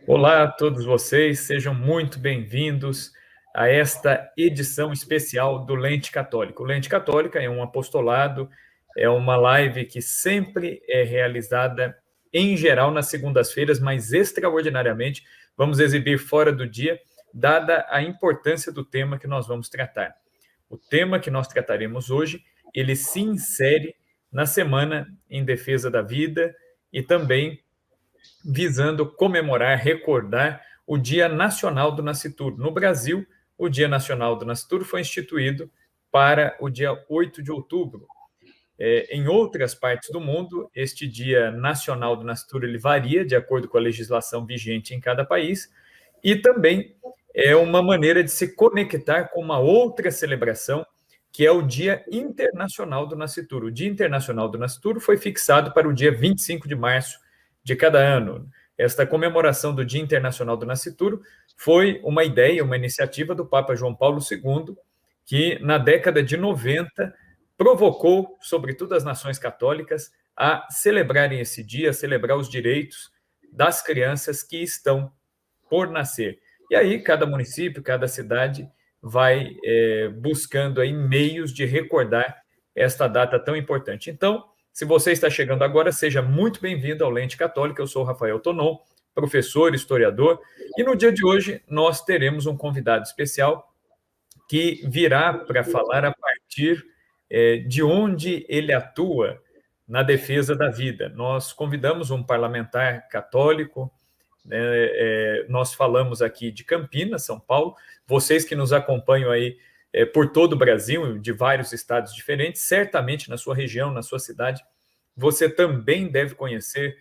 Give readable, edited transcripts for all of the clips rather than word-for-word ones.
Olá a todos vocês, sejam muito bem-vindos a esta edição especial do Lente Católica. O Lente Católica é um apostolado, é uma live que sempre é realizada, em geral, nas segundas-feiras, mas extraordinariamente vamos exibir fora do dia, dada a importância do tema que nós vamos tratar. O tema que nós trataremos hoje, ele se insere na Semana em Defesa da Vida e também visando comemorar, recordar o Dia Nacional do Nascituro. No Brasil, o Dia Nacional do Nascituro foi instituído para o dia 8 de outubro. Em outras partes do mundo, este Dia Nacional do Nascituro ele varia de acordo com a legislação vigente em cada país e também é uma maneira de se conectar com uma outra celebração, que é o Dia Internacional do Nascituro. O Dia Internacional do Nascituro foi fixado para o dia 25 de março de cada ano. Esta comemoração do Dia Internacional do Nascituro foi uma ideia, uma iniciativa do Papa João Paulo II, que na década de 90 provocou, sobretudo as nações católicas, a celebrarem esse dia, a celebrar os direitos das crianças que estão por nascer. E aí cada município, cada cidade vai buscando aí meios de recordar esta data tão importante. Então, se você está chegando agora, seja muito bem-vindo ao Lente Católica. Eu sou o Rafael Tonon, professor, historiador, e no dia de hoje nós teremos um convidado especial que virá para falar a partir de onde ele atua na defesa da vida. Nós convidamos um parlamentar católico, nós falamos aqui de Campinas, São Paulo. Vocês que nos acompanham aí por todo o Brasil, de vários estados diferentes, certamente na sua região, na sua cidade, você também deve conhecer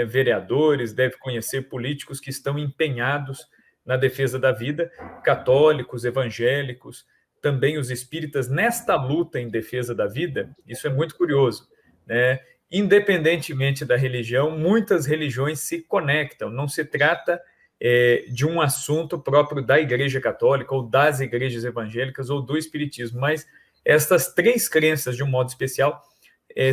vereadores, deve conhecer políticos que estão empenhados na defesa da vida, católicos, evangélicos, também os espíritas, nesta luta em defesa da vida. Isso é muito curioso, né? Independentemente da religião, muitas religiões se conectam. Não se trata de um assunto próprio da Igreja Católica ou das igrejas evangélicas ou do Espiritismo, mas estas três crenças, de um modo especial,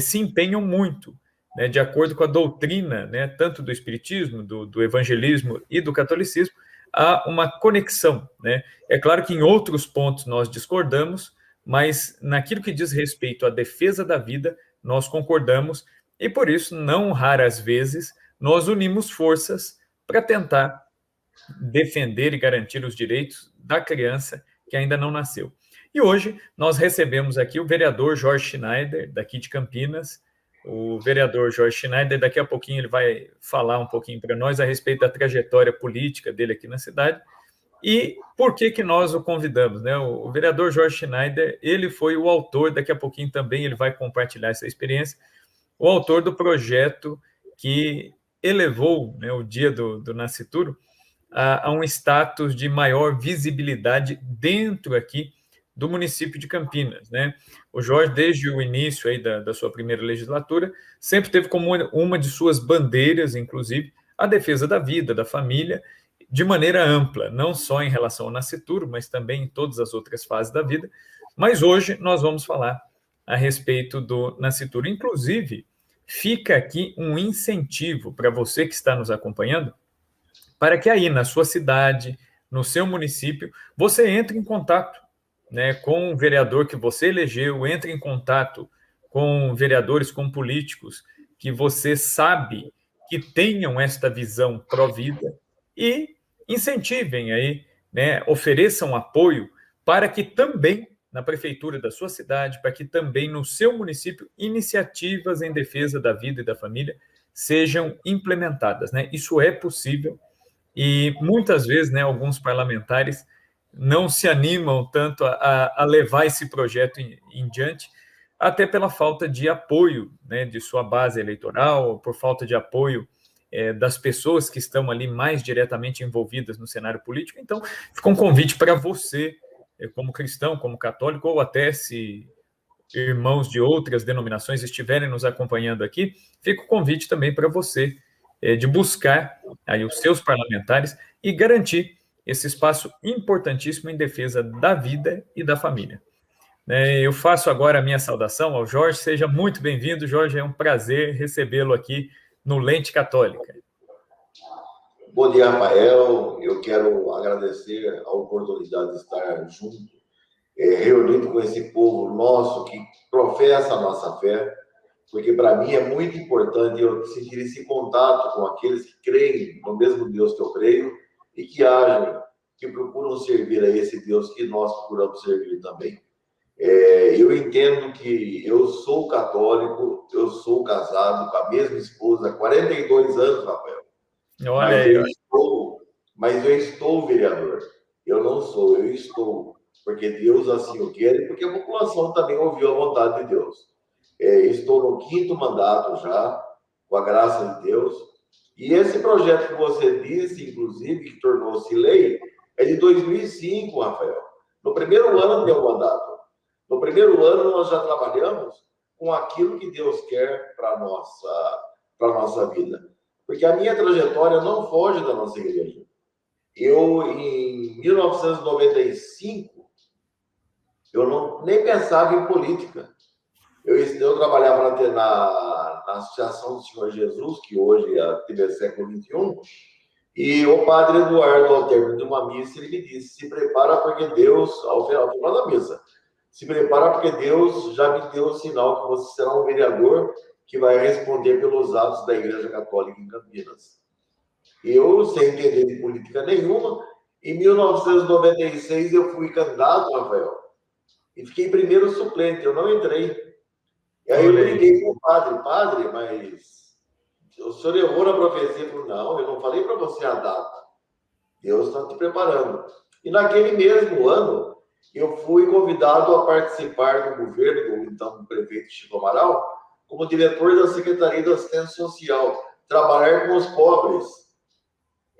se empenham muito, né, de acordo com a doutrina, né, tanto do Espiritismo, do Evangelismo e do Catolicismo, há uma conexão, né? É claro que em outros pontos nós discordamos, mas naquilo que diz respeito à defesa da vida, nós concordamos, e por isso, não raras vezes, nós unimos forças para tentar defender e garantir os direitos da criança que ainda não nasceu. E hoje nós recebemos aqui o vereador Jorge Schneider, daqui de Campinas. O vereador Jorge Schneider, daqui a pouquinho ele vai falar um pouquinho para nós a respeito da trajetória política dele aqui na cidade. E por que nós o convidamos, né? O vereador Jorge Schneider, ele foi o autor, daqui a pouquinho também ele vai compartilhar essa experiência, o autor do projeto que elevou, né, o dia do nascituro a um status de maior visibilidade dentro aqui do município de Campinas, né? O Jorge, desde o início aí da sua primeira legislatura, sempre teve como uma de suas bandeiras, inclusive, a defesa da vida, da família, de maneira ampla, não só em relação ao nascituro, mas também em todas as outras fases da vida. Mas hoje nós vamos falar a respeito do nascituro. Inclusive, fica aqui um incentivo para você que está nos acompanhando, para que aí na sua cidade, no seu município, você entre em contato, né, com o vereador que você elegeu, entre em contato com vereadores, com políticos que você sabe que tenham esta visão pró-vida e incentivem aí, né, ofereçam apoio para que também na prefeitura da sua cidade, para que também no seu município iniciativas em defesa da vida e da família sejam implementadas, né? Isso é possível. E muitas vezes, né, alguns parlamentares não se animam tanto a levar esse projeto em diante, até pela falta de apoio, né, de sua base eleitoral, por falta de apoio das pessoas que estão ali mais diretamente envolvidas no cenário político. Então, fica um convite para você, como cristão, como católico, ou até se irmãos de outras denominações estiverem nos acompanhando aqui, fica o convite também para você de buscar aí os seus parlamentares e garantir esse espaço importantíssimo em defesa da vida e da família. Eu faço agora a minha saudação ao Jorge. Seja muito bem-vindo, Jorge. É um prazer recebê-lo aqui no Lente Católica. Bom dia, Rafael. Eu quero agradecer a oportunidade de estar junto, reunido com esse povo nosso que professa a nossa fé, porque para mim é muito importante eu sentir esse contato com aqueles que creem no mesmo Deus que eu creio e que agem, que procuram servir a esse Deus que nós procuramos servir também. Eu entendo que eu sou católico, eu sou casado com a mesma esposa há 42 anos, Rafael. Olha Mas aí, eu estou vereador. Eu não sou, eu estou. Porque Deus assim o quer e porque a população também ouviu a vontade de Deus. Estou no 5º mandato já, com a graça de Deus. E esse projeto que você disse, inclusive, que tornou-se lei, é de 2005, Rafael. No primeiro ano do meu mandato. No primeiro ano, nós já trabalhamos com aquilo que Deus quer para a nossa vida. Porque a minha trajetória não foge da nossa igreja. Eu, em 1995, eu nem pensava em política. Eu trabalhava na Associação do Senhor Jesus, que hoje é a TV Século XXI, e o padre Eduardo, ao término de uma missa, ele me disse: se prepara porque Deus, ao final da missa, se prepara porque Deus já me deu o sinal que você será um vereador que vai responder pelos atos da Igreja Católica em Campinas. Eu, sem entender de política nenhuma, em 1996 eu fui candidato, Rafael, e fiquei primeiro suplente, eu não entrei. E aí eu briguei com o padre, mas o senhor errou na profecia. Eu falei, não, eu não falei para você a data. Deus está te preparando. E naquele mesmo ano, eu fui convidado a participar do governo do então prefeito Chico Amaral, como diretor da Secretaria de Assistência Social, trabalhar com os pobres.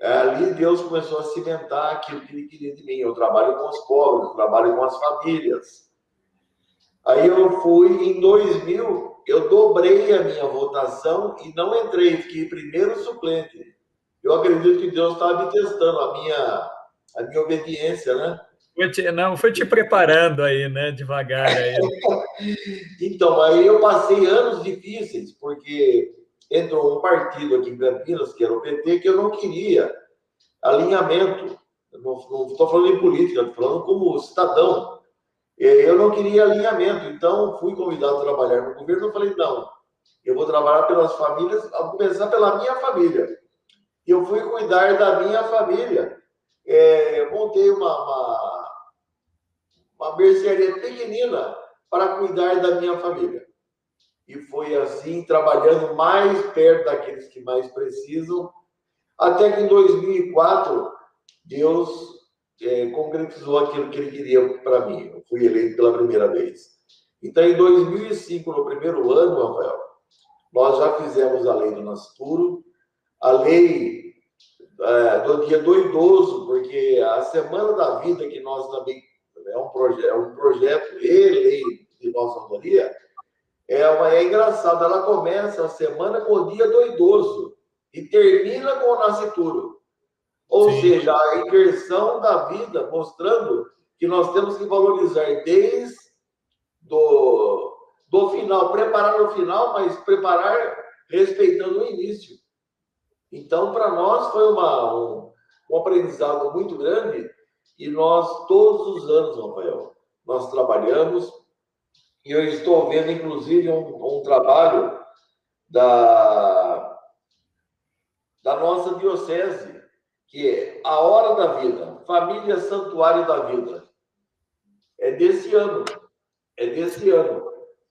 Ali Deus começou a cimentar aquilo que ele queria de mim. Eu trabalho com os pobres, eu trabalho com as famílias. Aí eu fui, em 2000, eu dobrei a minha votação e não entrei, fiquei primeiro suplente. Eu acredito que Deus estava me testando a minha obediência, né? Foi te preparando aí, né? Devagar aí. Então, aí eu passei anos difíceis, porque entrou um partido aqui em Campinas, que era o PT, que eu não queria alinhamento. Eu não estou falando em política, estou falando como cidadão. Eu não queria alinhamento, então fui convidado a trabalhar no governo. Eu falei, não, eu vou trabalhar pelas famílias, a começar pela minha família. Eu fui cuidar da minha família. Montei uma mercearia pequenina para cuidar da minha família. E foi assim, trabalhando mais perto daqueles que mais precisam, até que em 2004, Deus concretizou aquilo que ele queria para mim. Eu fui eleito pela primeira vez. Então, em 2005, no primeiro ano, Rafael, nós já fizemos a lei do nascituro, a lei do dia do idoso, porque a Semana da Vida, que nós também é um projeto e lei de nossa autoria, é engraçado, ela começa a semana com o dia do idoso e termina com o nascituro. Ou Sim. seja, a inversão da vida, mostrando que nós temos que valorizar desde do final, preparar no final, mas preparar respeitando o início. Então, para nós foi um aprendizado muito grande e nós, todos os anos, Rafael, nós trabalhamos e eu estou vendo, inclusive, um trabalho da nossa diocese, que é a Hora da Vida, Família Santuário da Vida. É desse ano.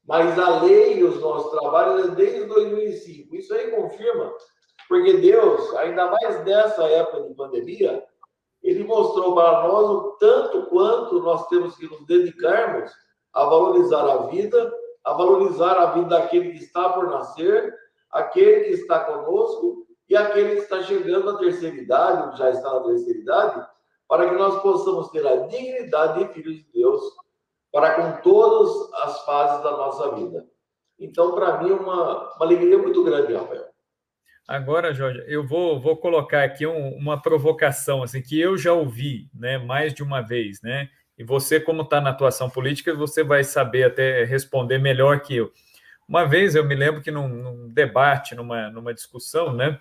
Mas a lei e os nossos trabalhos é desde 2005. Isso aí confirma, porque Deus, ainda mais nessa época de pandemia, ele mostrou para nós o tanto quanto nós temos que nos dedicarmos a valorizar a vida daquele que está por nascer, aquele que está conosco e aquele que está chegando à terceira idade, que já está na terceira idade, para que nós possamos ter a dignidade de filhos de Deus para com todas as fases da nossa vida. Então, para mim, uma alegria muito grande, Rafael. Agora, Jorge, eu vou colocar aqui uma provocação assim, que eu já ouvi, né, mais de uma vez, né? E você, como está na atuação política, você vai saber até responder melhor que eu. Uma vez eu me lembro que num debate, numa discussão, né,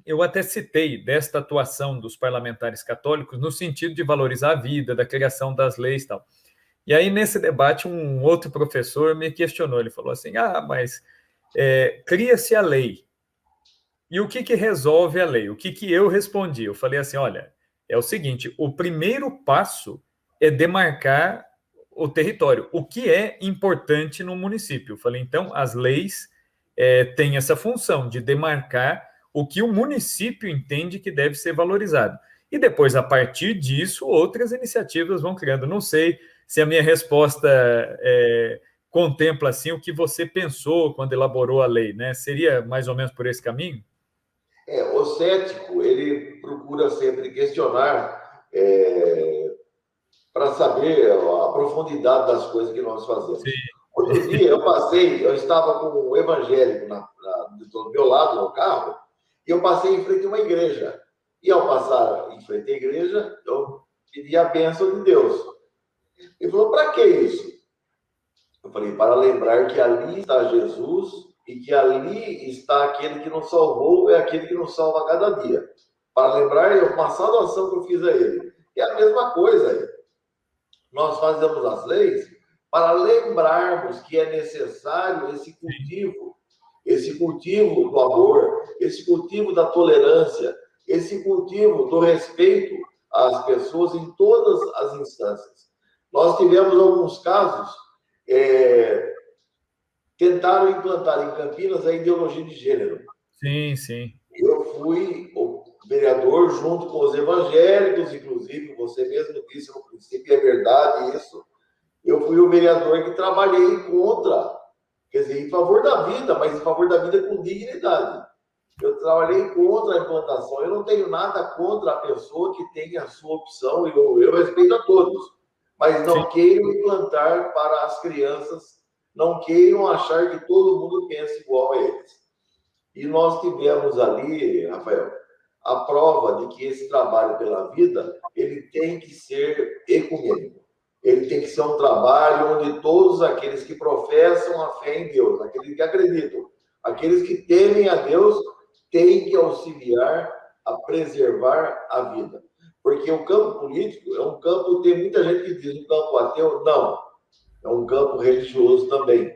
eu até citei desta atuação dos parlamentares católicos no sentido de valorizar a vida, da criação das leis e tal. E aí, nesse debate, um outro professor me questionou, ele falou assim, mas cria-se a lei, e o que resolve a lei? O que eu respondi? Eu falei assim, olha, é o seguinte, o primeiro passo é demarcar o território, o que é importante no município. Eu falei, então, as leis têm essa função de demarcar o que o município entende que deve ser valorizado. E depois, a partir disso, outras iniciativas vão criando. Não sei se a minha resposta contempla assim o que você pensou quando elaborou a lei, né? Seria mais ou menos por esse caminho? O cético, ele procura sempre questionar para saber a profundidade das coisas que nós fazemos. Sim. Outro dia eu estava com um evangélico do meu lado no carro, e eu passei em frente a uma igreja. E ao passar em frente à igreja, eu pedi a bênção de Deus. Ele falou, para que isso? Eu falei, para lembrar que ali está Jesus e que ali está aquele que nos salvou e aquele que nos salva a cada dia. Para lembrar uma saudação que eu fiz a ele. É a mesma coisa. Nós fazemos as leis para lembrarmos que é necessário esse cultivo do amor, esse cultivo da tolerância, esse cultivo do respeito às pessoas em todas as instâncias. Nós tivemos alguns casos, tentaram implantar em Campinas a ideologia de gênero. Sim, sim. Eu fui o vereador junto com os evangélicos, inclusive, você mesmo disse no princípio, é verdade isso. Eu fui o vereador que trabalhei contra, quer dizer, em favor da vida, mas em favor da vida com dignidade. Eu trabalhei contra a implantação. Eu não tenho nada contra a pessoa que tem a sua opção, eu respeito a todos, mas não queiram implantar para as crianças, não queiram achar que todo mundo pensa igual a eles. E nós tivemos ali, Rafael, a prova de que esse trabalho pela vida, ele tem que ser ecumênico. Ele tem que ser um trabalho onde todos aqueles que professam a fé em Deus, aqueles que acreditam, aqueles que temem a Deus, têm que auxiliar a preservar a vida. Porque o campo político é um campo, tem muita gente que diz, um campo ateu, não. É um campo religioso também.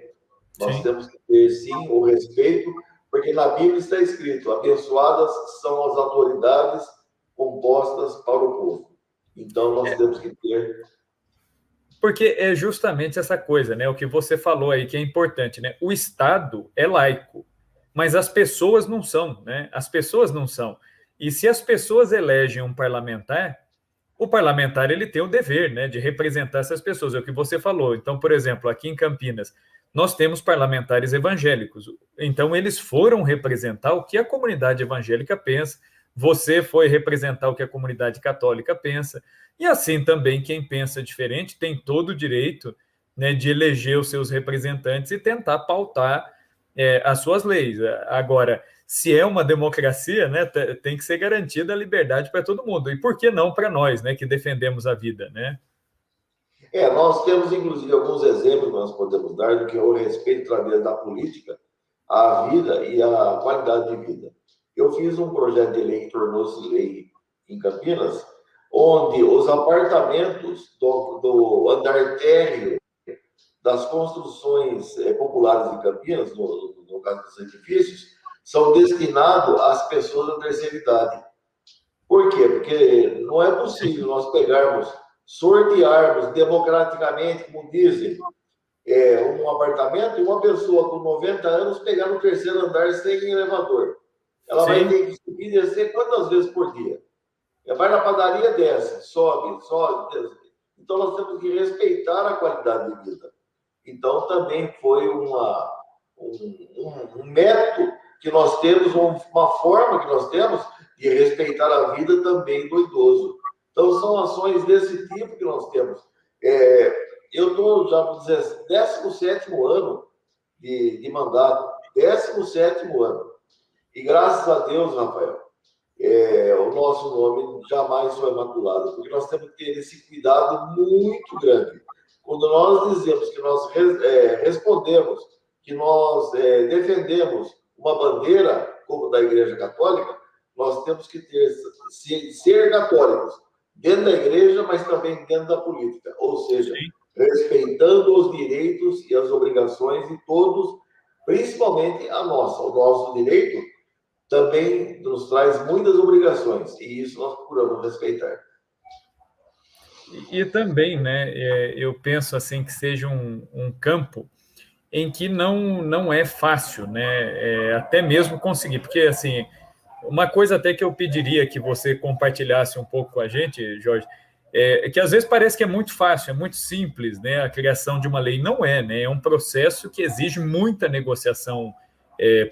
Nós temos que ter, sim, o respeito, porque na Bíblia está escrito, abençoadas são as autoridades compostas para o povo. Então, nós temos que ter... Porque é justamente essa coisa, né? O que você falou aí, que é importante, né? O Estado é laico, mas as pessoas não são, né? As pessoas não são. E se as pessoas elegem um parlamentar, o parlamentar ele tem o dever, né, de representar essas pessoas. É o que você falou. Então, por exemplo, aqui em Campinas, nós temos parlamentares evangélicos. Então, eles foram representar o que a comunidade evangélica pensa. Você foi representar o que a comunidade católica pensa. E assim também, quem pensa diferente tem todo o direito, né, de eleger os seus representantes e tentar pautar as suas leis. Agora, se é uma democracia, né, tem que ser garantida a liberdade para todo mundo. E por que não para nós, né, que defendemos a vida, né? Nós temos, inclusive, alguns exemplos que nós podemos dar do que é o respeito através da política à vida e à qualidade de vida. Eu fiz um projeto de lei que tornou-se lei em Campinas, onde os apartamentos do andar térreo das construções populares de Campinas, no caso dos edifícios, são destinados às pessoas da terceira idade. Por quê? Porque não é possível nós sortearmos democraticamente, como dizem, um apartamento e uma pessoa com 90 anos pegar no terceiro andar sem elevador. Ela vai ter que subir e descer quantas vezes por dia? Vai na padaria, desce, sobe, desce. Então, nós temos que respeitar a qualidade de vida. Então, também foi um método que nós temos, uma forma que nós temos de respeitar a vida também do idoso. Então, são ações desse tipo que nós temos. Eu estou já no 17º ano de mandato, 17º ano. E graças a Deus, Rafael, o nosso nome jamais foi maculado, porque nós temos que ter esse cuidado muito grande. Quando nós dizemos que nós respondemos, que nós defendemos uma bandeira como da Igreja Católica, nós temos que ser católicos dentro da igreja, mas também dentro da política, ou seja, respeitando os direitos e as obrigações de todos, principalmente a nossa. O nosso direito também nos traz muitas obrigações, e isso nós procuramos respeitar. E também, né, eu penso assim que seja um campo em que não é fácil, né, até mesmo conseguir, porque assim, uma coisa até que eu pediria que você compartilhasse um pouco com a gente, Jorge, é que às vezes parece que é muito fácil, é muito simples, né, a criação de uma lei. Não é, né, é um processo que exige muita negociação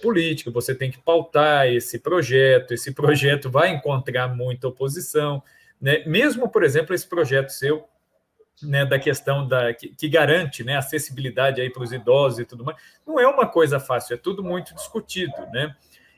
política, você tem que pautar esse projeto vai encontrar muita oposição, né, mesmo, por exemplo, esse projeto seu, né, da questão que garante, né, acessibilidade aí para os idosos e tudo mais, não é uma coisa fácil, é tudo muito discutido, né?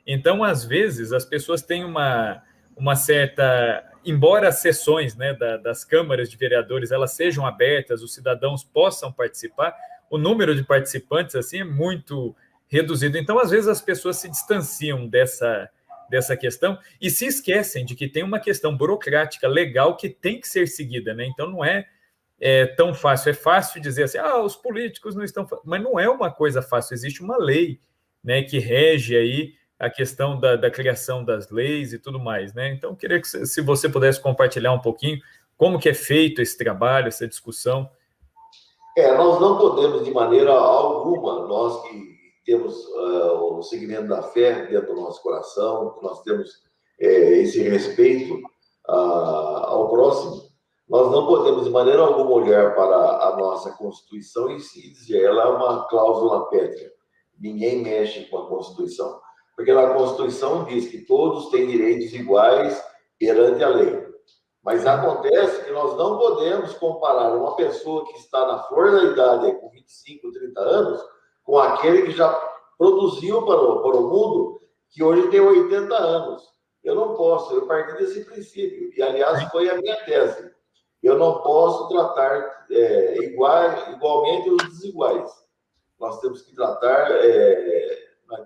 Então, às vezes, as pessoas têm uma certa... Embora as sessões, né, das câmaras de vereadores elas sejam abertas, os cidadãos possam participar, o número de participantes assim é muito reduzido. Então, às vezes, as pessoas se distanciam dessa questão e se esquecem de que tem uma questão burocrática, legal, que tem que ser seguida, né? Então, não é tão fácil. É fácil dizer assim, os políticos não estão... Mas não é uma coisa fácil. Existe uma lei, né, que rege aí a questão da criação das leis e tudo mais, né? Então, eu queria que se você pudesse compartilhar um pouquinho como que é feito esse trabalho, essa discussão. Nós não podemos, de maneira alguma, nós que temos o segmento da fé dentro do nosso coração, que nós temos esse respeito ao próximo, nós não podemos, de maneira alguma, olhar para a nossa Constituição e se dizer ela é uma cláusula pétrea. Ninguém mexe com a Constituição. Porque na Constituição diz que todos têm direitos iguais perante a lei. Mas acontece que nós não podemos comparar uma pessoa que está na flor da idade, com 25, 30 anos, com aquele que já produziu para o mundo, que hoje tem 80 anos. Eu não posso, eu parti desse princípio. E, aliás, foi a minha tese. Eu não posso tratar igualmente os desiguais. Nós temos que tratar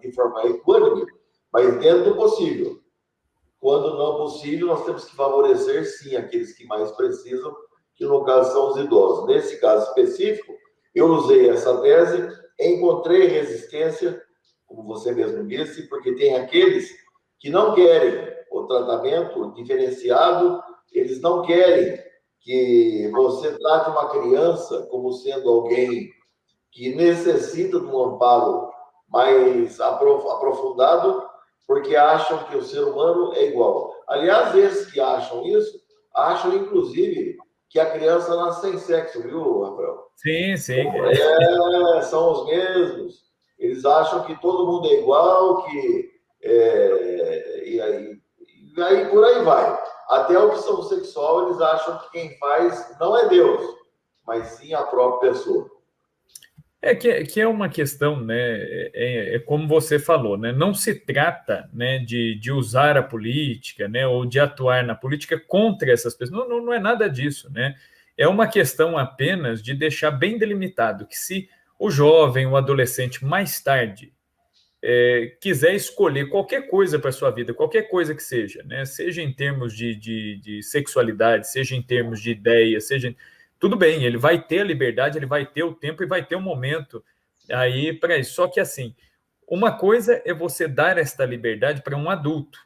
de forma equânime, mas dentro do possível. Quando não possível, nós temos que favorecer, sim, aqueles que mais precisam, que no caso são os idosos. Nesse caso específico, eu usei essa tese, encontrei resistência, como você mesmo disse, porque tem aqueles que não querem o tratamento diferenciado, eles não querem que você trate uma criança como sendo alguém que necessita de um amparo mais aprofundado, porque acham que o ser humano é igual. Aliás, esses que acham isso, acham, inclusive, que a criança nasce sem sexo, viu, Rafael? Sim, sim. São os mesmos. Eles acham que todo mundo é igual, e aí por aí vai. Até a opção sexual, eles acham que quem faz não é Deus, mas sim a própria pessoa. Que é uma questão, né? Como você falou, né? Não se trata, né, de usar a política, né, ou de atuar na política contra essas pessoas. Não é nada disso, né? É uma questão apenas de deixar bem delimitado que se o jovem, o adolescente, mais tarde, quiser escolher qualquer coisa para a sua vida, qualquer coisa que seja, né? Seja em termos de sexualidade, seja em termos de ideia, seja... Tudo bem, ele vai ter a liberdade, ele vai ter o tempo e vai ter um momento aí para isso. Só que, assim, uma coisa é você dar esta liberdade para um adulto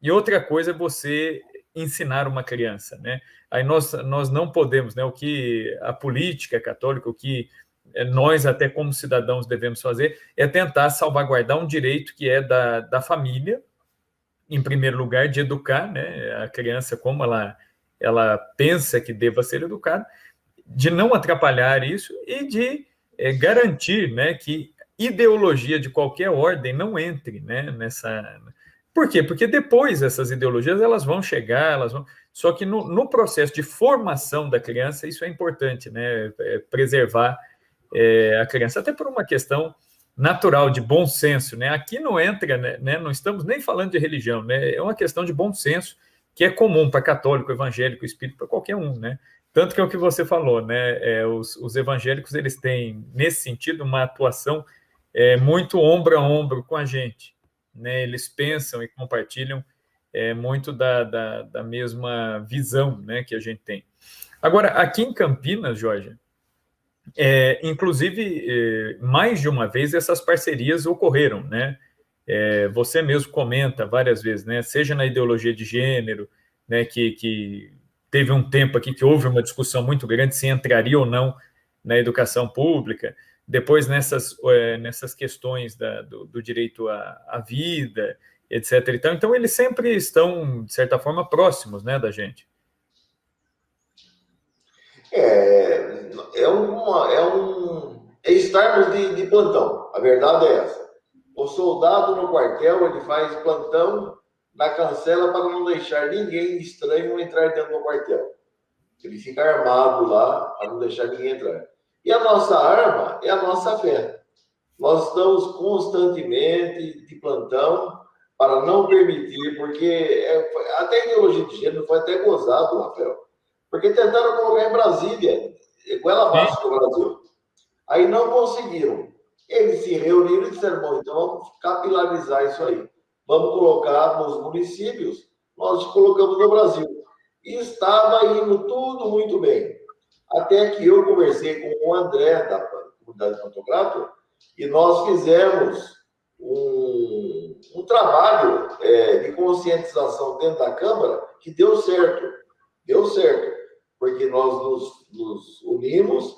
e outra coisa é você ensinar uma criança, né? Aí nós não podemos, né? O que a política católica, o que nós, até como cidadãos, devemos fazer é tentar salvaguardar um direito que é da família, em primeiro lugar, de educar, né, a criança como ela pensa que deva ser educada, de não atrapalhar isso e de garantir, né, que ideologia de qualquer ordem não entre, né, nessa... Por quê? Porque depois essas ideologias elas vão chegar, só que no processo de formação da criança isso é importante, né, preservar a criança, até por uma questão natural, de bom senso, né? Aqui não entra, né? Não estamos nem falando de religião, né? É uma questão de bom senso que é comum para católico, evangélico, espírita, para qualquer um, né? Tanto que é o que você falou, né? Os evangélicos eles têm nesse sentido uma atuação muito ombro a ombro com a gente, né? Eles pensam e compartilham é muito da mesma visão, né, que a gente tem. Agora, aqui em Campinas, Jorge, inclusive, mais de uma vez essas parcerias ocorreram, né? Você mesmo comenta várias vezes, né? Seja na ideologia de gênero, né? Que teve um tempo aqui que houve uma discussão muito grande se entraria ou não na educação pública. Depois nessas questões do direito à vida, etc. Então eles sempre estão, de certa forma, próximos, né, da gente. É estarmos de plantão. A verdade é essa. O soldado no quartel, ele faz plantão na cancela para não deixar ninguém estranho entrar dentro do quartel. Ele fica armado lá para não deixar ninguém entrar. E a nossa arma é a nossa fé. Nós estamos constantemente de plantão para não permitir, porque até a ideologia de gênero foi até gozado, Rafael. Porque tentaram colocar em Brasília, goela abaixo do Brasil. Aí não conseguiram. Eles se reuniram e disseram, bom, então vamos capilarizar isso aí. Vamos colocar nos municípios, nós colocamos no Brasil. E estava indo tudo muito bem. Até que eu conversei com o André, da comunidade Santo Grato, e nós fizemos um trabalho de conscientização dentro da Câmara que deu certo. Deu certo. Porque nós nos unimos,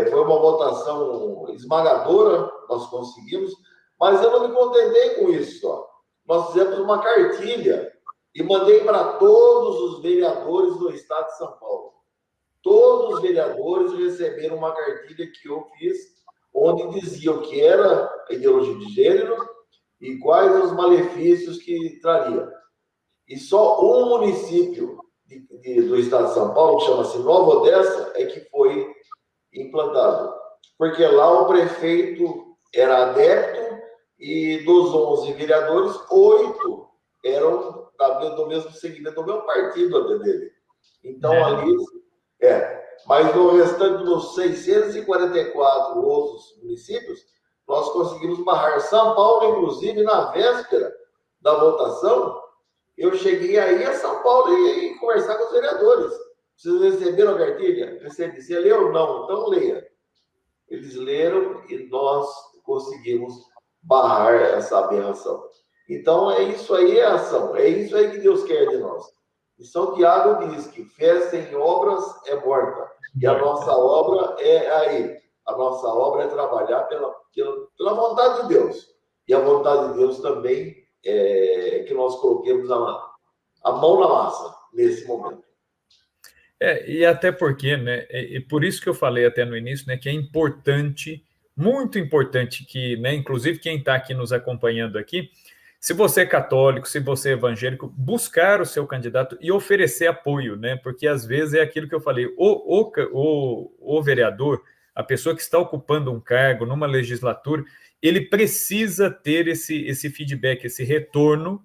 foi uma votação esmagadora, nós conseguimos, mas eu não me contentei com isso só. Nós fizemos uma cartilha e mandei para todos os vereadores do estado de São Paulo. Todos os vereadores receberam uma cartilha que eu fiz, onde dizia o que era a ideologia de gênero e quais os malefícios que traria. E só um município do estado de São Paulo, que chama-se Nova Odessa, é que foi implantado. Porque lá o prefeito era adepto e dos 11 vereadores, 8 eram do mesmo segmento do meu partido dele. Então, ali... Mas no restante dos 644 outros municípios, nós conseguimos barrar. São Paulo, inclusive, na véspera da votação, eu cheguei aí a São Paulo e conversar com os vereadores. Vocês receberam a cartilha? Recebi. Você leu? Não. Então leia. Eles leram e nós conseguimos barrar essa aberração. Então, é isso aí, é ação. É isso aí que Deus quer de nós. E São Tiago diz que fé sem obras é morta. E a nossa obra é aí. A nossa obra é trabalhar pela vontade de Deus. E a vontade de Deus também é que nós coloquemos a mão na massa nesse momento. E até porque, né, e por isso que eu falei até no início, né, que é importante, muito importante que, né, inclusive quem está aqui nos acompanhando aqui, se você é católico, se você é evangélico, buscar o seu candidato e oferecer apoio, né, porque às vezes é aquilo que eu falei, o vereador, a pessoa que está ocupando um cargo numa legislatura, ele precisa ter esse feedback, esse retorno,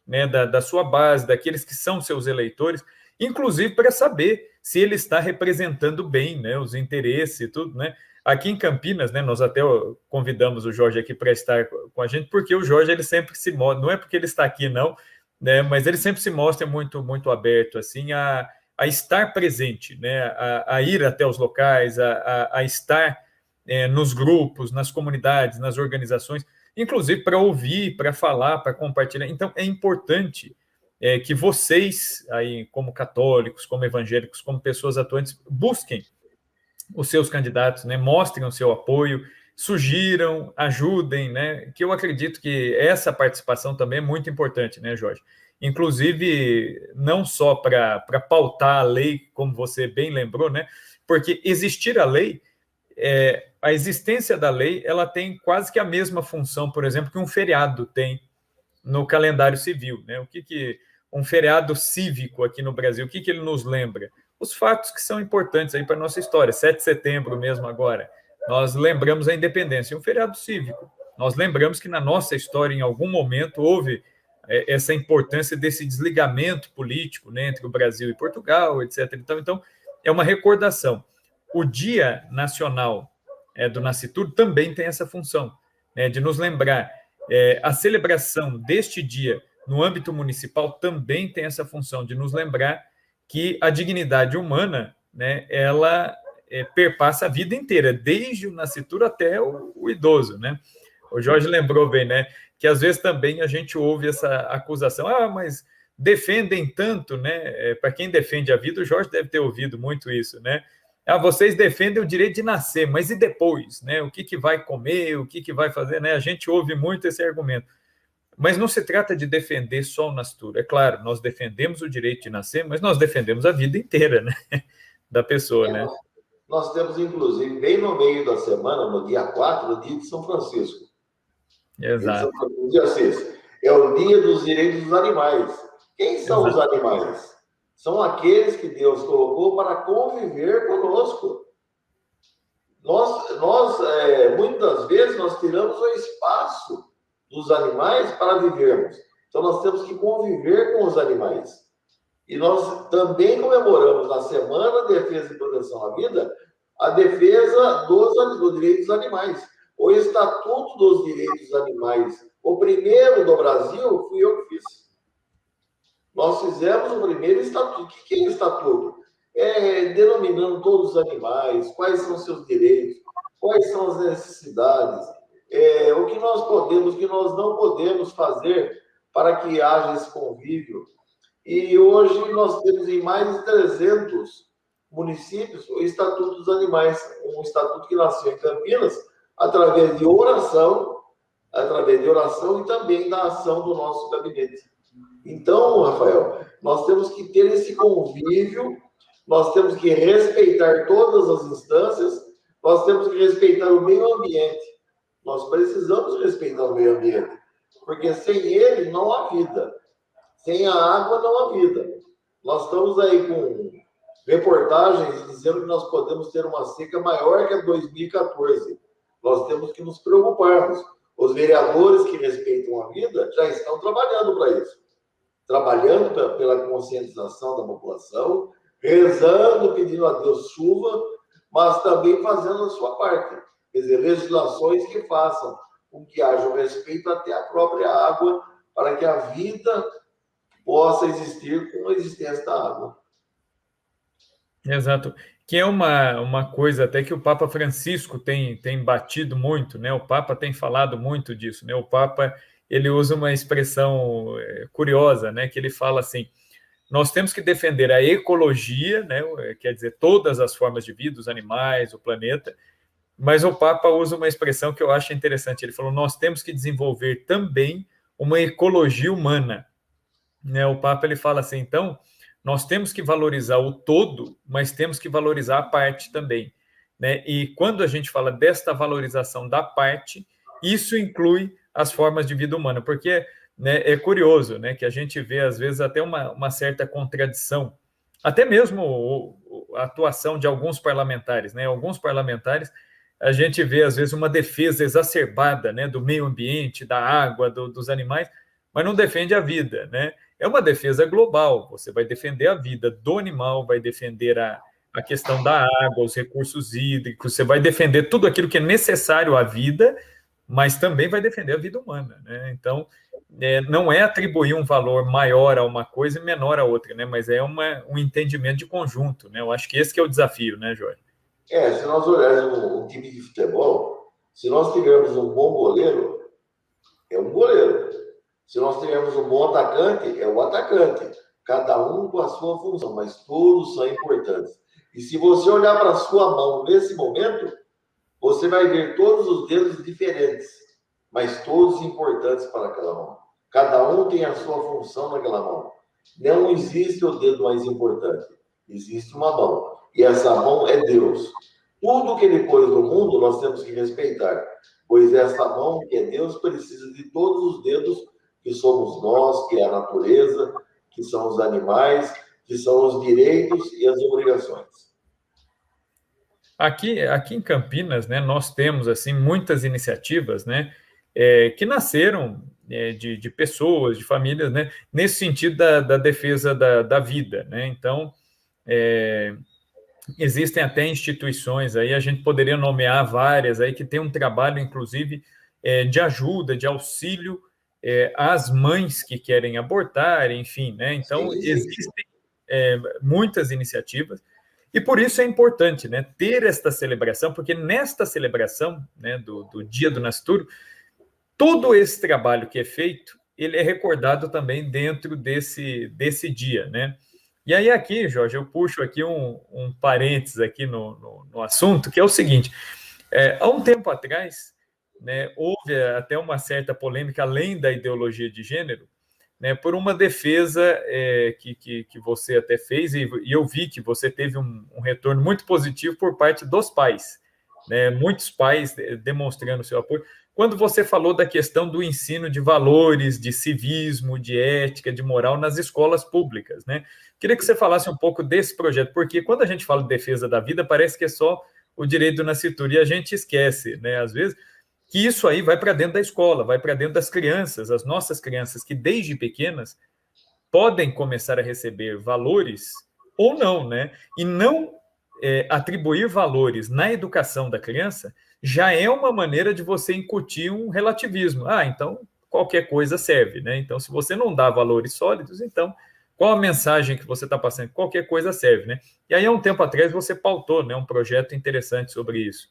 né, da sua base, daqueles que são seus eleitores, inclusive para saber se ele está representando bem, né, os interesses e tudo, né? Aqui em Campinas, né, nós até convidamos o Jorge aqui para estar com a gente, porque o Jorge ele sempre se mostra, não é porque ele está aqui não, né, mas ele sempre se mostra muito muito aberto assim a estar presente, né, a ir até os locais, a estar nos grupos, nas comunidades, nas organizações, inclusive para ouvir, para falar, para compartilhar. Então é importante que vocês, aí, como católicos, como evangélicos, como pessoas atuantes, busquem os seus candidatos, né? Mostrem o seu apoio, sugiram, ajudem, né? Que eu acredito que essa participação também é muito importante, né, Jorge? Inclusive, não só para pautar a lei, como você bem lembrou, né? Porque existir a lei, a existência da lei, ela tem quase que a mesma função, por exemplo, que um feriado tem no calendário civil, né? O que um feriado cívico aqui no Brasil, o que ele nos lembra? Os fatos que são importantes aí para a nossa história. 7 de setembro mesmo agora, nós lembramos a independência, um feriado cívico. Nós lembramos que na nossa história, em algum momento, houve essa importância desse desligamento político, né, entre o Brasil e Portugal, etc. Então, é uma recordação. O Dia Nacional do Nascituro também tem essa função, né, de nos lembrar. A celebração deste dia no âmbito municipal, também tem essa função de nos lembrar que a dignidade humana, né, ela perpassa a vida inteira, desde o nascituro até o idoso, né? O Jorge lembrou bem, né, que às vezes também a gente ouve essa acusação, mas defendem tanto, né? Para quem defende a vida, o Jorge deve ter ouvido muito isso, né? Vocês defendem o direito de nascer, mas e depois, né? O que vai comer, o que vai fazer, né? A gente ouve muito esse argumento. Mas não se trata de defender só o nascituro. É claro, nós defendemos o direito de nascer, mas nós defendemos a vida inteira, né? Da pessoa, né? Nós temos, inclusive, bem no meio da semana, no dia 4, o dia de São Francisco. Exato. Dia 6. É o dia dos direitos dos animais. Quem são os animais? São aqueles que Deus colocou para conviver conosco. Nós muitas vezes, nós tiramos o espaço dos animais para vivermos. Então, nós temos que conviver com os animais. E nós também comemoramos na Semana de Defesa e Proteção à Vida a defesa dos direitos dos animais. O Estatuto dos Direitos dos Animais, o primeiro do Brasil, fui eu que fiz. Nós fizemos o primeiro estatuto. O que é o estatuto? Denominando todos os animais, quais são os seus direitos, quais são as necessidades, o que nós podemos, o que nós não podemos fazer para que haja esse convívio. E hoje nós temos em mais de 300 municípios o Estatuto dos Animais, um estatuto que nasceu em Campinas através de oração e também da ação do nosso gabinete. Então, Rafael, nós temos que ter esse convívio, nós temos que respeitar todas as instâncias, nós temos que respeitar o meio ambiente. Nós precisamos respeitar o meio ambiente, porque sem ele não há vida. Sem a água não há vida. Nós estamos aí com reportagens dizendo que nós podemos ter uma seca maior que a 2014. Nós temos que nos preocuparmos. Os vereadores que respeitam a vida já estão trabalhando para isso. Trabalhando pela conscientização da população, rezando, pedindo a Deus chuva, mas também fazendo a sua parte. Quer dizer, legislações que façam com que haja um respeito até à própria água, para que a vida possa existir com a existência da água. Exato. Que é uma coisa até que o Papa Francisco tem batido muito, né? O Papa tem falado muito disso, né? O Papa, ele usa uma expressão curiosa, né? Que ele fala assim, nós temos que defender a ecologia, né? Quer dizer, todas as formas de vida, os animais, o planeta, mas o Papa usa uma expressão que eu acho interessante. Ele falou, nós temos que desenvolver também uma ecologia humana, né? O Papa, ele fala assim, então, nós temos que valorizar o todo, mas temos que valorizar a parte também, né? E quando a gente fala desta valorização da parte, isso inclui as formas de vida humana, porque, né, é curioso, né, que a gente vê, às vezes, até uma certa contradição, até mesmo a atuação de alguns parlamentares, né? Alguns parlamentares, a gente vê, às vezes, uma defesa exacerbada, né, do meio ambiente, da água, dos animais, mas não defende a vida, né? É uma defesa global, você vai defender a vida do animal, vai defender a questão da água, os recursos hídricos, você vai defender tudo aquilo que é necessário à vida, mas também vai defender a vida humana, né? Então, não é atribuir um valor maior a uma coisa e menor a outra, né? Mas é um entendimento de conjunto, né? Eu acho que esse que é o desafio, né, Jorge? Se nós olharmos um time de futebol, se nós tivermos um bom goleiro, é um goleiro. Se nós tivermos um bom atacante, é o atacante. Cada um com a sua função, mas todos são importantes. E se você olhar para a sua mão nesse momento, você vai ver todos os dedos diferentes, mas todos importantes para aquela mão. Cada um tem a sua função naquela mão. Não existe o dedo mais importante. Existe uma mão. E essa mão é Deus. Tudo que ele pôs no mundo, nós temos que respeitar. Pois essa mão, que é Deus, precisa de todos os dedos que somos nós, que é a natureza, que são os animais, que são os direitos e as obrigações. Aqui em Campinas, né, nós temos assim muitas iniciativas, né, que nasceram de pessoas, de famílias, né, nesse sentido da defesa da vida, né? Então, existem até instituições aí, a gente poderia nomear várias aí que tem um trabalho, inclusive, de ajuda, de auxílio as mães que querem abortar, enfim, né? Então, Sim, sim. existem muitas iniciativas, e por isso é importante, né, ter esta celebração, porque nesta celebração, né, do Dia do Nascituro, todo esse trabalho que é feito, ele é recordado também dentro desse dia, né? E aí aqui, Jorge, eu puxo aqui um parênteses aqui no assunto, que é o seguinte, há um tempo atrás, né, houve até uma certa polêmica, além da ideologia de gênero, né, por uma defesa que você até fez, e eu vi que você teve um retorno muito positivo por parte dos pais, né, muitos pais demonstrando seu apoio, quando você falou da questão do ensino de valores, de civismo, de ética, de moral nas escolas públicas, né? Queria que você falasse um pouco desse projeto, porque quando a gente fala de defesa da vida, parece que é só o direito do nascituro, e a gente esquece, né, às vezes, que isso aí vai para dentro da escola, vai para dentro das crianças, as nossas crianças que desde pequenas podem começar a receber valores ou não, né? E não atribuir valores na educação da criança já é uma maneira de você incutir um relativismo. Ah, então qualquer coisa serve, né? Então, se você não dá valores sólidos, então qual a mensagem que você está passando? Qualquer coisa serve, né? E aí, há um tempo atrás, você pautou, né, um projeto interessante sobre isso.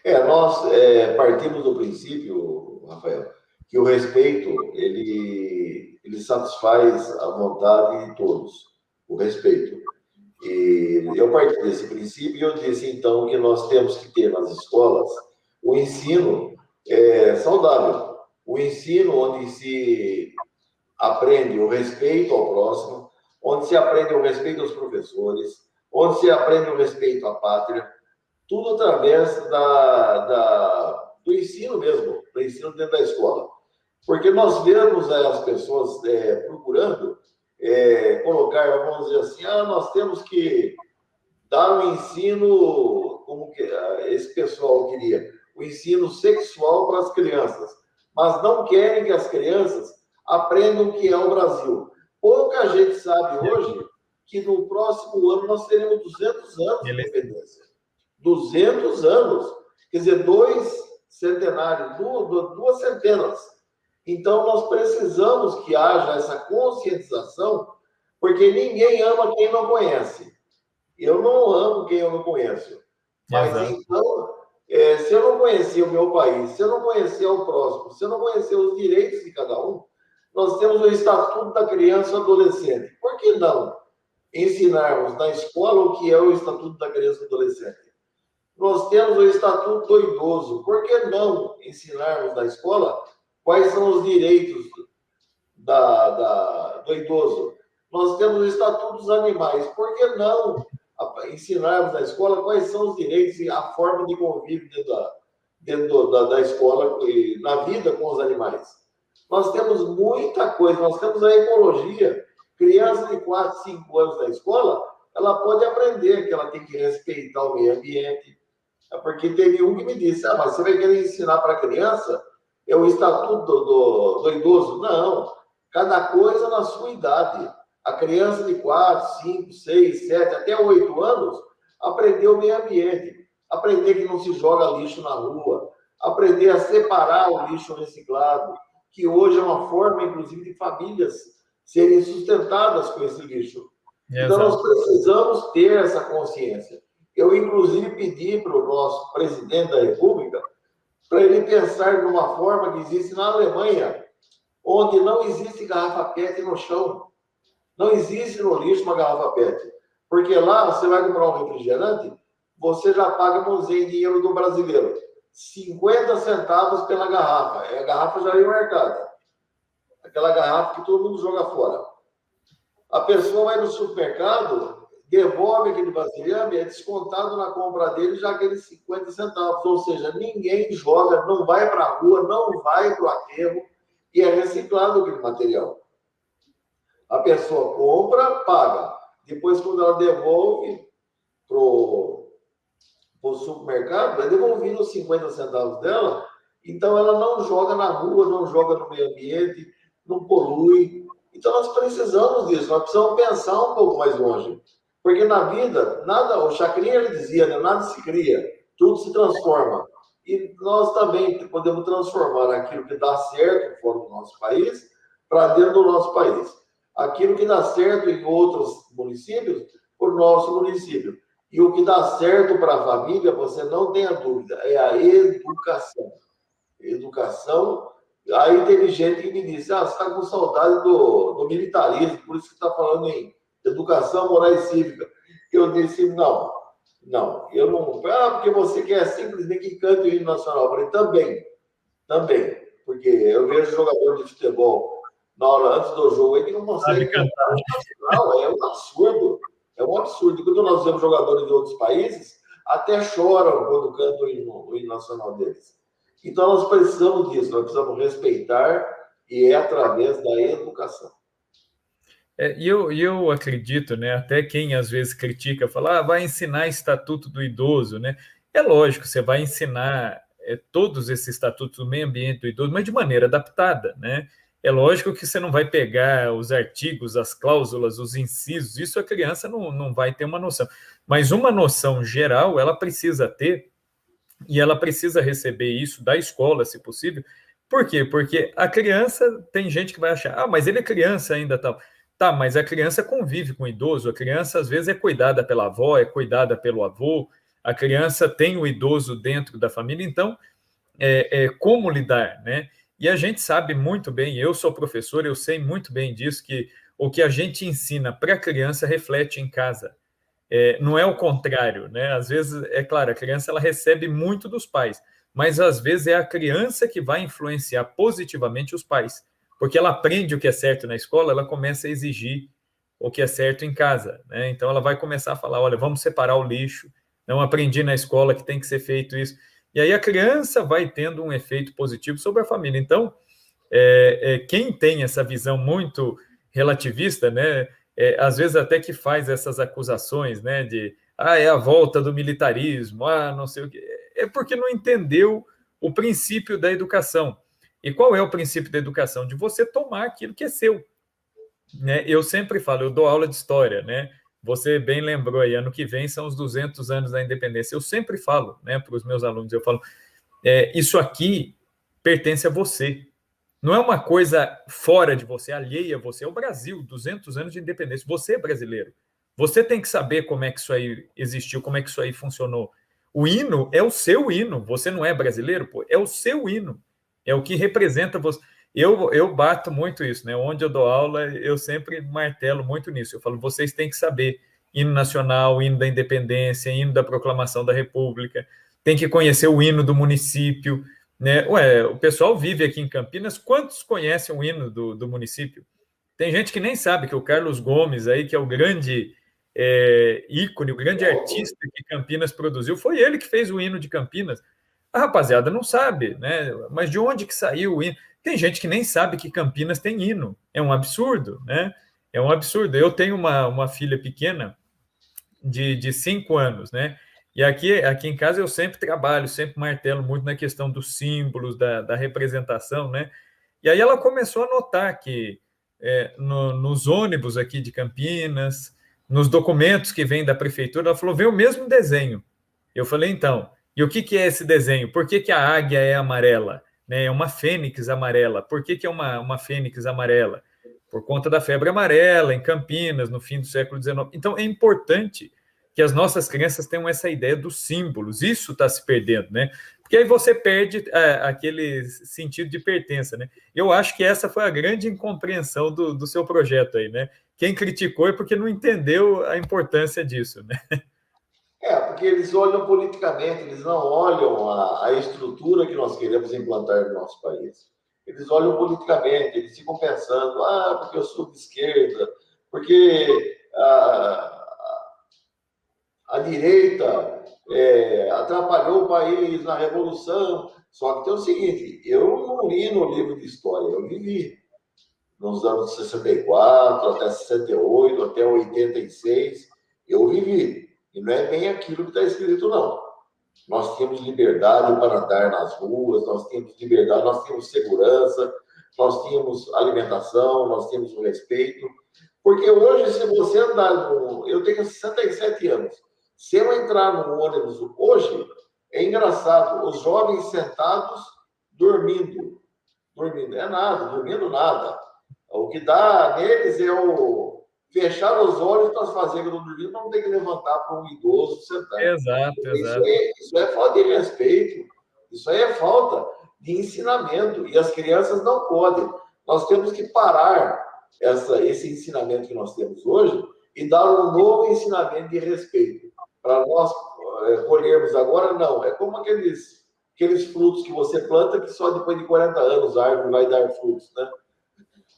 Nós partimos do princípio, Rafael, que o respeito, ele satisfaz a vontade de todos, o respeito. E eu parti desse princípio e eu disse, então, que nós temos que ter nas escolas o ensino saudável, o ensino onde se aprende o respeito ao próximo, onde se aprende o respeito aos professores, onde se aprende o respeito à pátria, tudo através do ensino mesmo, do ensino dentro da escola. Porque nós vemos as pessoas procurando colocar, vamos dizer assim, nós temos que dar um ensino, como que esse pessoal queria, o ensino sexual para as crianças, mas não querem que as crianças aprendam o que é o Brasil. Pouca gente sabe hoje que no próximo ano nós teremos 200 anos de independência. 200 anos, quer dizer, 2 centenários, 2 centenas. Então, nós precisamos que haja essa conscientização, porque ninguém ama quem não conhece. Eu não amo quem eu não conheço. Mas, então, se eu não conhecer o meu país, se eu não conhecer o próximo, se eu não conhecer os direitos de cada um, nós temos o Estatuto da Criança e do Adolescente. Por que não ensinarmos na escola o que é o Estatuto da Criança e do Adolescente? Nós temos o Estatuto do Idoso. Por que não ensinarmos na escola quais são os direitos do idoso? Nós temos o Estatuto dos Animais. Por que não ensinarmos na escola quais são os direitos e a forma de convívio dentro da escola e na vida com os animais? Nós temos muita coisa. Nós temos a ecologia. Criança de 4, 5 anos na escola, ela pode aprender que ela tem que respeitar o meio ambiente. Porque teve um que me disse, mas você vai querer ensinar para a criança o estatuto do idoso? Não, cada coisa na sua idade. A criança de 4, 5, 6, 7, até 8 anos, aprender o meio ambiente, aprender que não se joga lixo na rua, aprender a separar o lixo reciclado, que hoje é uma forma, inclusive, de famílias serem sustentadas com esse lixo. Então, nós precisamos ter essa consciência. Eu, inclusive, pedi para o nosso presidente da República para ele pensar de uma forma que existe na Alemanha, onde não existe garrafa PET no chão. Não existe no lixo uma garrafa PET. Porque lá, você vai comprar um refrigerante, você já paga, vamos dizer, em dinheiro do brasileiro. 50 centavos pela garrafa. A garrafa já é marcada. Aquela garrafa que todo mundo joga fora. A pessoa vai no supermercado, devolve aquele vasilhame, é descontado na compra dele já aqueles 50 centavos. Ou seja, ninguém joga, não vai para a rua, não vai para o aterro e é reciclado aquele material. A pessoa compra, paga. Depois, quando ela devolve para o supermercado, é devolvido os 50 centavos dela. Então, ela não joga na rua, não joga no meio ambiente, não polui. Então, nós precisamos disso, nós precisamos pensar um pouco mais longe. Porque na vida, nada, o Chacrinha ele dizia, né, nada se cria, tudo se transforma. e nós também podemos transformar aquilo que dá certo fora do nosso país para dentro do nosso país. Aquilo que dá certo em outros municípios, para o nosso município. E o que dá certo para a família, você não tenha dúvida, é a educação. Educação. Aí teve gente que me disse, você está com saudade do militarismo, por isso que está falando em educação moral e cívica. Eu disse, não, eu não... porque você quer simplesmente que cante o hino nacional. Eu falei, também, porque eu vejo jogador de futebol na hora antes do jogo, ele não consegue cantar o nacional, é um absurdo. Quando nós vemos jogadores de outros países, até choram quando cantam o hino nacional deles. Então, nós precisamos disso, nós precisamos respeitar, e é através da educação. E eu acredito, né, até quem às vezes critica, fala, vai ensinar Estatuto do Idoso, né? É lógico, você vai ensinar todos esses estatutos do meio ambiente do idoso, mas de maneira adaptada, né? É lógico que você não vai pegar os artigos, as cláusulas, os incisos, isso a criança não vai ter uma noção. Mas uma noção geral, ela precisa ter, e ela precisa receber isso da escola, se possível. Por quê? Porque a criança, tem gente que vai achar, mas ele é criança ainda, tal. Tá, mas a criança convive com o idoso, a criança às vezes é cuidada pela avó, é cuidada pelo avô, a criança tem o idoso dentro da família, então, como lidar, né? E a gente sabe muito bem, eu sou professor, eu sei muito bem disso, que o que a gente ensina para a criança reflete em casa. Não é o contrário, né? Às vezes, é claro, a criança ela recebe muito dos pais, mas às vezes é a criança que vai influenciar positivamente os pais, porque ela aprende o que é certo na escola, ela começa a exigir o que é certo em casa, né? Então ela vai começar a falar, olha, vamos separar o lixo, não aprendi na escola que tem que ser feito isso. E aí a criança vai tendo um efeito positivo sobre a família. Então, quem tem essa visão muito relativista, né, às vezes até que faz essas acusações, né, de é a volta do militarismo, não sei o quê, é porque não entendeu o princípio da educação. E qual é o princípio da educação? De você tomar aquilo que é seu. Né? Eu sempre falo, eu dou aula de história, né? Você bem lembrou aí, ano que vem são os 200 anos da independência. Eu sempre falo, né, para os meus alunos, eu falo, isso aqui pertence a você. Não é uma coisa fora de você, alheia a você. É o Brasil, 200 anos de independência. Você é brasileiro. Você tem que saber como é que isso aí existiu, como é que isso aí funcionou. O hino é o seu hino. Você não é brasileiro, pô? É o seu hino. É o que representa você. Eu bato muito isso, né? Onde eu dou aula, eu sempre martelo muito nisso. Eu falo, vocês têm que saber hino nacional, hino da independência, hino da proclamação da República, tem que conhecer o hino do município, né? O pessoal vive aqui em Campinas, quantos conhecem o hino do município? Tem gente que nem sabe que o Carlos Gomes, aí, que é o grande ícone, o grande artista que Campinas produziu, foi ele que fez o hino de Campinas. A rapaziada não sabe, né? Mas de onde que saiu o hino? Tem gente que nem sabe que Campinas tem hino. É um absurdo, né? É um absurdo. Eu tenho uma filha pequena de 5 anos, né? E aqui em casa eu sempre trabalho, sempre martelo muito na questão dos símbolos, da representação, né? E aí ela começou a notar que nos ônibus aqui de Campinas, nos documentos que vêm da prefeitura, ela falou, vê o mesmo desenho. Eu falei, então, e o que é esse desenho? Por que a águia é amarela? Né? É uma fênix amarela. Por que é uma fênix amarela? Por conta da febre amarela em Campinas, no fim do século XIX. Então, é importante que as nossas crianças tenham essa ideia dos símbolos. Isso está se perdendo, né? Porque aí você perde aquele sentido de pertença, né? Eu acho que essa foi a grande incompreensão do seu projeto aí, né? Quem criticou é porque não entendeu a importância disso, né? Porque eles olham politicamente, eles não olham a estrutura que nós queremos implantar no nosso país. Eles olham politicamente, eles ficam pensando, porque eu sou de esquerda, porque a direita atrapalhou o país na Revolução. Só que tem o seguinte, eu não li no livro de história, eu vivi nos anos 64, até 68, até 86, eu vivi. E não é bem aquilo que está escrito, não. Nós tínhamos liberdade para andar nas ruas, nós tínhamos liberdade, nós tínhamos segurança, nós tínhamos alimentação, nós tínhamos o respeito. Porque hoje, se você andar eu tenho 67 anos. Se eu entrar no ônibus hoje, É engraçado, os jovens sentados dormindo. Dormindo é nada, dormindo nada. O que dá neles é o fechar os olhos para fazer que eu estou dormindo, não tem que levantar para um idoso sentar. Exato, Isso exato. isso é falta de respeito, isso aí é falta de ensinamento, e as crianças não podem. Nós temos que parar esse ensinamento que nós temos hoje e dar um novo ensinamento de respeito. Para nós colhermos agora, não. É como aqueles frutos que você planta que só depois de 40 anos a árvore vai dar frutos, né?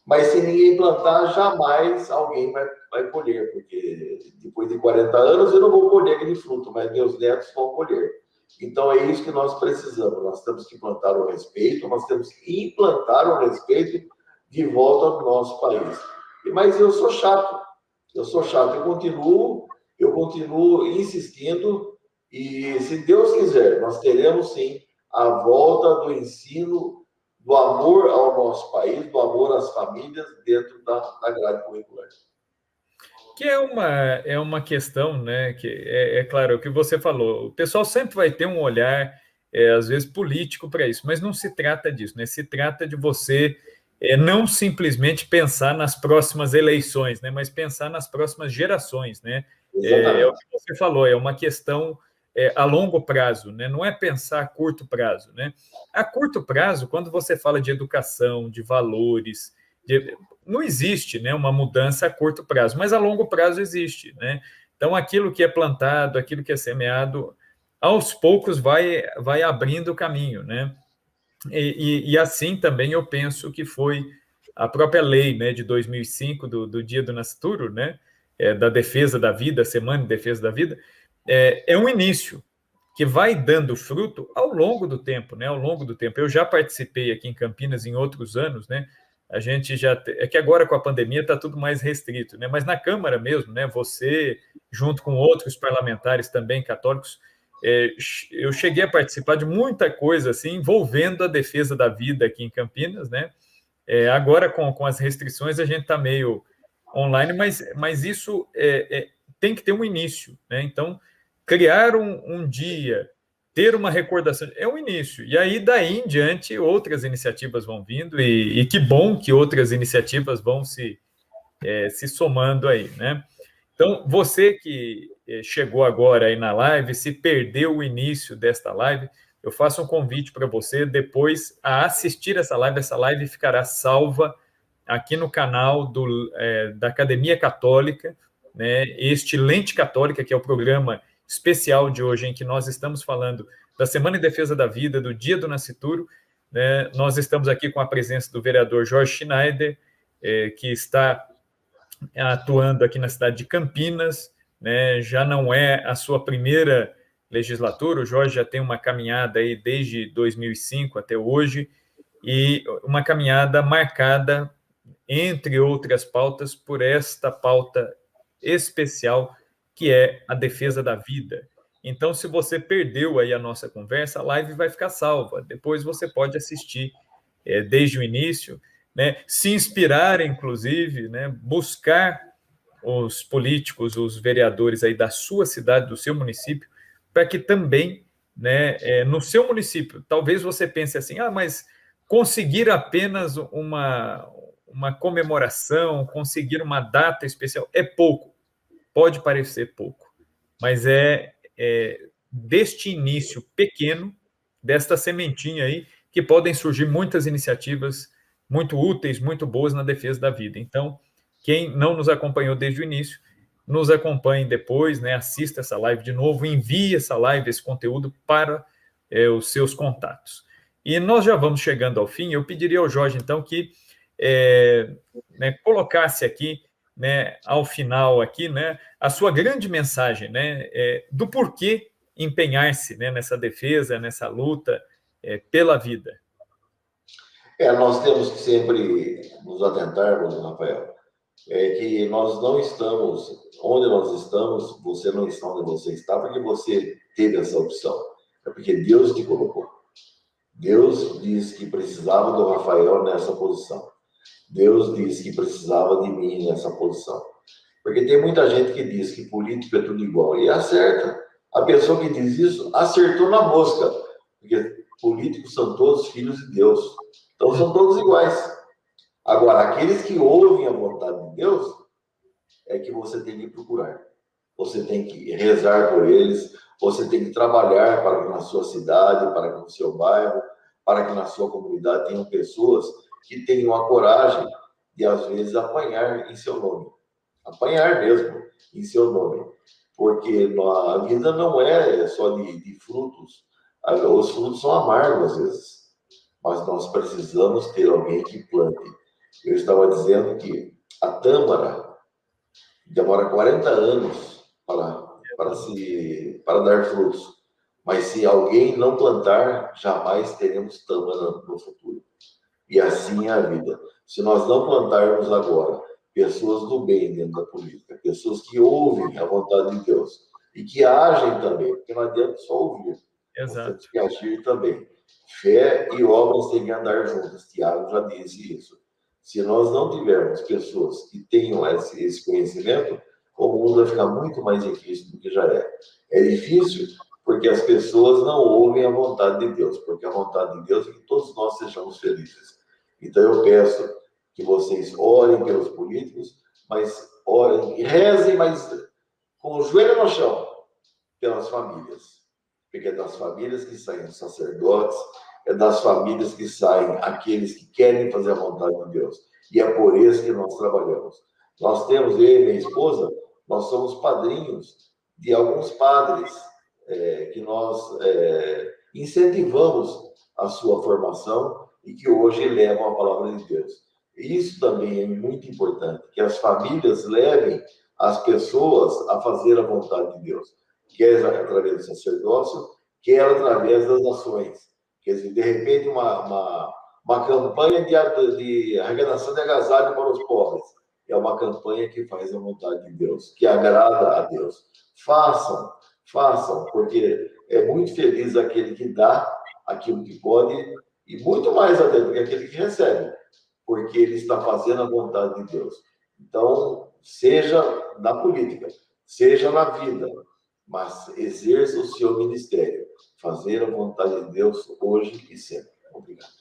Mas se ninguém plantar, jamais alguém vai colher, porque depois de 40 anos eu não vou colher aquele fruto, mas meus netos vão colher. Então é isso que nós precisamos. Nós temos que plantar o respeito, nós temos que implantar o respeito de volta no nosso país. Mas eu sou chato, eu continuo insistindo, e se Deus quiser, nós teremos sim a volta do ensino do amor ao nosso país, do amor às famílias dentro da grade curricular. Que é uma questão, né? Que é claro, o que você falou, o pessoal sempre vai ter um olhar, às vezes, político para isso, mas não se trata disso, né? Se trata de você não simplesmente pensar nas próximas eleições, né? Mas pensar nas próximas gerações, né? É o que você falou, é uma questão a longo prazo, né? Não é pensar a curto prazo, né? A curto prazo, quando você fala de educação, de valores, não existe, né, uma mudança a curto prazo, mas a longo prazo existe, né? Então, aquilo que é plantado, aquilo que é semeado, aos poucos vai abrindo o caminho, né? E assim também eu penso que foi a própria lei, né, de 2005, do Dia do Nascituro, né, da defesa da vida, Semana de Defesa da Vida, é um início que vai dando fruto ao longo do tempo, né, ao longo do tempo. Eu já participei aqui em Campinas em outros anos, né, a gente já... É que agora com a pandemia está tudo mais restrito, né, mas na Câmara mesmo, né, você, junto com outros parlamentares também católicos, eu cheguei a participar de muita coisa assim, envolvendo a defesa da vida aqui em Campinas, né? Agora, com as restrições, a gente está meio online, mas isso tem que ter um início, né? Então, criar um dia, ter uma recordação, é um início. E aí, daí em diante, outras iniciativas vão vindo, e que bom que outras iniciativas vão se somando aí, né? Então, você que chegou agora aí na live, se perdeu o início desta live, eu faço um convite para você depois a assistir essa live ficará salva aqui no canal da Academia Católica, né? Este Lente Católica, que é o programa especial de hoje, em que nós estamos falando da Semana em Defesa da Vida, do Dia do Nascituro, né? Nós estamos aqui com a presença do vereador Jorge Schneider, que está atuando aqui na cidade de Campinas, né? Já não é a sua primeira legislatura, o Jorge já tem uma caminhada aí desde 2005 até hoje, e uma caminhada marcada, entre outras pautas, por esta pauta especial, que é a defesa da vida. Então, se você perdeu aí a nossa conversa, a live vai ficar salva, depois você pode assistir desde o início, né, se inspirar, inclusive, né, buscar os políticos, os vereadores aí da sua cidade, do seu município, para que também, né, no seu município, talvez você pense assim, mas conseguir apenas uma comemoração, conseguir uma data especial, é pouco, pode parecer pouco, mas deste início pequeno, desta sementinha aí, que podem surgir muitas iniciativas muito úteis, muito boas na defesa da vida. Então, quem não nos acompanhou desde o início, nos acompanhe depois, né? Assista essa live de novo, envie essa live, esse conteúdo para os seus contatos. E nós já vamos chegando ao fim. Eu pediria ao Jorge, então, que colocasse aqui, né, ao final aqui, né, a sua grande mensagem, né, do porquê empenhar-se, né, nessa defesa, nessa luta pela vida. Nós temos que sempre nos atentarmos, Rafael, que nós não estamos onde nós estamos, você não está onde você está, porque você teve essa opção. É porque Deus te colocou. Deus disse que precisava do Rafael nessa posição. Deus disse que precisava de mim nessa posição. Porque tem muita gente que diz que político é tudo igual. E acerta. A pessoa que diz isso acertou na mosca, porque políticos são todos filhos de Deus. Então, são todos iguais. Agora, aqueles que ouvem a vontade de Deus, é que você tem que procurar. Você tem que rezar por eles, você tem que trabalhar para que na sua cidade, para que no seu bairro, para que na sua comunidade tenham pessoas que tenham a coragem de, às vezes, apanhar em seu nome. Apanhar mesmo em seu nome. Porque a vida não é só de frutos. Os frutos são amargos, às vezes. Mas nós precisamos ter alguém que plante. Eu estava dizendo que a tâmara demora 40 anos para dar frutos. Mas se alguém não plantar, jamais teremos tâmara no futuro. E assim é a vida. Se nós não plantarmos agora pessoas do bem dentro da política, pessoas que ouvem a vontade de Deus e que agem também, porque não adianta só ouvir, nós temos que agir também. Fé e obras têm que andar juntas. Tiago já disse isso. Se nós não tivermos pessoas que tenham esse conhecimento, o mundo vai ficar muito mais difícil do que já é. É difícil porque as pessoas não ouvem a vontade de Deus, porque a vontade de Deus é que todos nós sejamos felizes. Então eu peço que vocês orem pelos políticos, mas orem, rezem, mas com o joelho no chão, pelas famílias. Porque é das famílias que saem os sacerdotes, é das famílias que saem aqueles que querem fazer a vontade de Deus. E é por isso que nós trabalhamos. Nós temos, eu e minha esposa, nós somos padrinhos de alguns padres que nós incentivamos a sua formação e que hoje levam a palavra de Deus. Isso também é muito importante, que as famílias levem as pessoas a fazer a vontade de Deus, quer através do sacerdócio, quer através das ações. Quer dizer, de repente, uma campanha de arrecadação de agasalho para os pobres. É uma campanha que faz a vontade de Deus, que agrada a Deus. Façam, porque é muito feliz aquele que dá aquilo que pode, e muito mais até do que aquele que recebe, porque ele está fazendo a vontade de Deus. Então, seja na política, seja na vida, mas exerça o seu ministério, fazer a vontade de Deus hoje e sempre. Obrigado.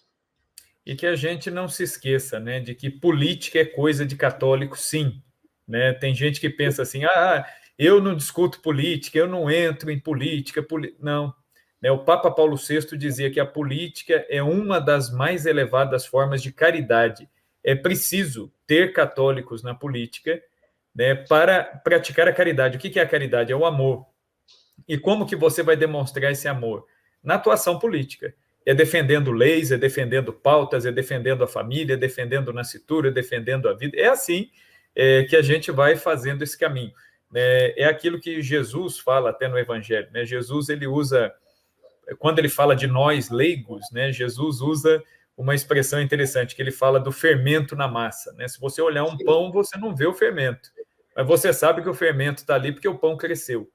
E que a gente não se esqueça, né, de que política é coisa de católico, sim. Né? Tem gente que pensa assim, eu não discuto política, eu não entro em política. Não. Né? O Papa Paulo VI dizia que a política é uma das mais elevadas formas de caridade. É preciso ter católicos na política, né, para praticar a caridade. O que é a caridade? É o amor. E como que você vai demonstrar esse amor? Na atuação política. É defendendo leis, é defendendo pautas, é defendendo a família, é defendendo o nascituro, é defendendo a vida. É assim que a gente vai fazendo esse caminho. É aquilo que Jesus fala até no Evangelho. Né? Jesus, ele usa, quando ele fala de nós leigos, né? Jesus usa uma expressão interessante, que ele fala do fermento na massa. Né? Se você olhar um pão, você não vê o fermento, mas você sabe que o fermento está ali porque o pão cresceu.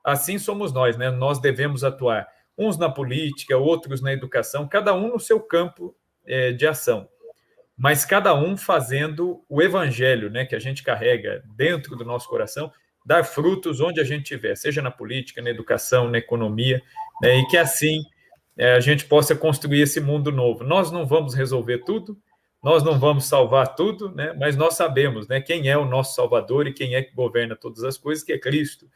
Assim somos nós, né? Nós devemos atuar, uns na política, outros na educação, cada um no seu campo de ação, mas cada um fazendo o evangelho, né, que a gente carrega dentro do nosso coração, dar frutos onde a gente estiver, seja na política, na educação, na economia, né, e que assim a gente possa construir esse mundo novo. Nós não vamos resolver tudo, nós não vamos salvar tudo, né, mas nós sabemos, né, quem é o nosso Salvador e quem é que governa todas as coisas, que é Cristo.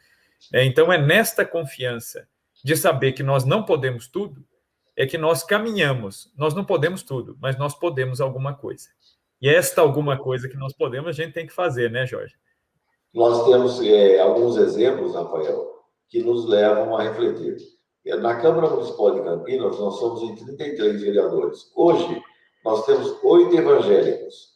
Então, é nesta confiança de saber que nós não podemos tudo, é que nós caminhamos. Nós não podemos tudo, mas nós podemos alguma coisa. E esta alguma coisa que nós podemos, a gente tem que fazer, né, Jorge? Nós temos alguns exemplos, Rafael, que nos levam a refletir. Na Câmara Municipal de Campinas, nós somos em 33 vereadores. Hoje, nós temos 8 evangélicos,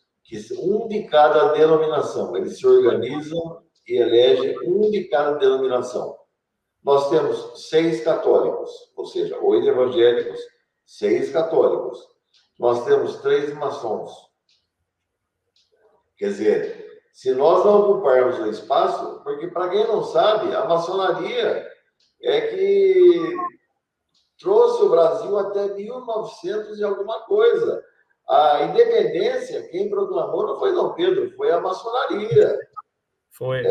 um de cada denominação. Eles se organizam e elegem um de cada denominação. Nós temos 6 católicos, ou seja, 8 evangélicos, 6 católicos. Nós temos 3 maçons. Quer dizer, se nós não ocuparmos o espaço, porque para quem não sabe, a maçonaria é que trouxe o Brasil até 1900 e alguma coisa. A independência, quem proclamou não foi Dom Pedro, foi a maçonaria. Foi.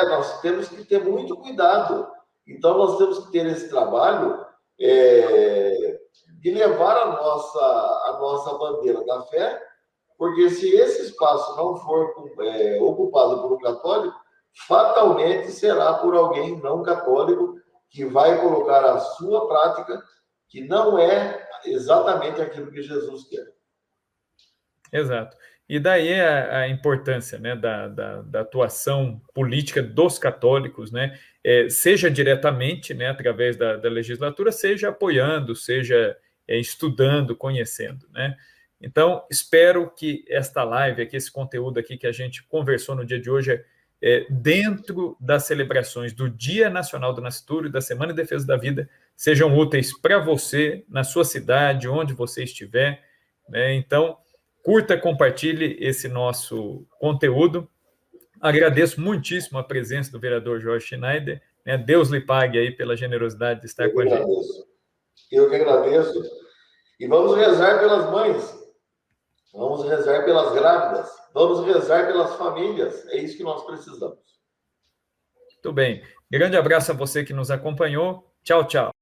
Nós temos que ter muito cuidado. Então, nós temos que ter esse trabalho de levar a nossa bandeira da fé, porque se esse espaço não for ocupado por um católico, fatalmente será por alguém não católico que vai colocar a sua prática, que não é exatamente aquilo que Jesus quer. Exato. E daí a importância, né, da atuação política dos católicos, né, seja diretamente, né, através da legislatura, seja apoiando, seja estudando, conhecendo, né. Então, espero que esta live aqui, esse conteúdo aqui que a gente conversou no dia de hoje, dentro das celebrações do Dia Nacional do Nascituro e da Semana de Defesa da Vida, sejam úteis para você, na sua cidade, onde você estiver, né. Então, curta, compartilhe esse nosso conteúdo. Agradeço muitíssimo a presença do vereador Jorge Schneider, né? Deus lhe pague aí pela generosidade de estar com a gente. Eu que agradeço. E vamos rezar pelas mães, vamos rezar pelas grávidas, vamos rezar pelas famílias. É isso que nós precisamos. Muito bem. Grande abraço a você que nos acompanhou. Tchau, tchau.